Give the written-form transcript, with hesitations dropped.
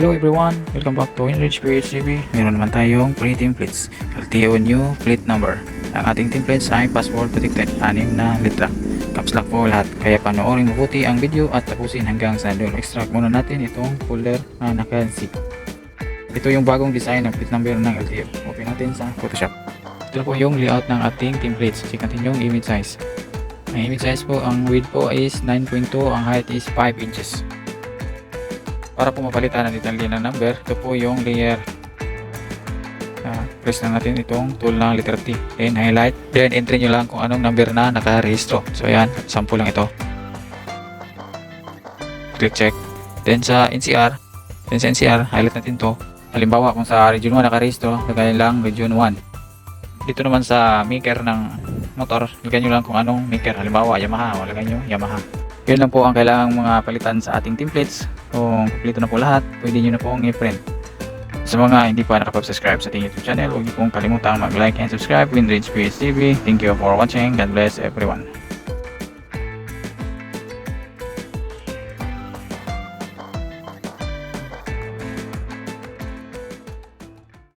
Hello everyone! Welcome back to Enrich PHCB. Meron naman tayong free templates. LTO new plate number. Ang ating templates ay password protected. 6 na letra. Caps lock po lahat. Kaya panoorin mabuti ang video at tapusin hanggang sa dulo. Extract muna natin itong folder na naka-zip. Ito yung bagong design ng plate number ng LTO. Open natin sa Photoshop. Ito po yung layout ng ating templates. Check natin yung image size. Ang image size po, ang width po is 9.2, ang height is 5 inches. Para po mapalitan ng detalye ng number, ito po yung layer. Press na natin itong tool ng letter T. Then highlight. Then entry nyo lang kung anong number na nakarehistro. So ayan, sample lang ito. Click check. Then sa NCR, highlight natin to. Halimbawa kung sa region 1 nakarehistro, lagay lang region 1. Dito naman sa maker ng motor, lagay nyo lang kung anong maker. Halimbawa Yamaha, lagay nyo Yamaha. Yun lang po ang kailangang mga palitan sa ating templates. Kung kumpleto na po lahat, pwede nyo na pong i-print. Sa mga hindi pa nakapag-subscribe sa ating YouTube channel, huwag niyo pong kalimutang mag-like and subscribe with Enrich PHCB. Thank you for watching. God bless everyone.